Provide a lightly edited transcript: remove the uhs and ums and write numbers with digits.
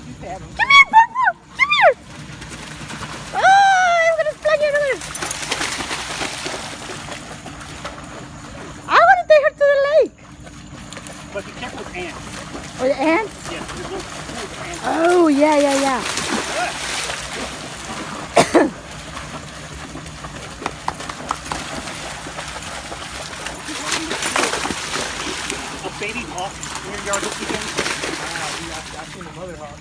Come here, Purple! Come here! Oh, I'm gonna flag you over there. I want to take her to the lake. But be careful with ants. Or the ants? Yes, there's little pools of ants. Oh, yeah. A baby hawk in your yard this weekend? I've seen the mother hawk.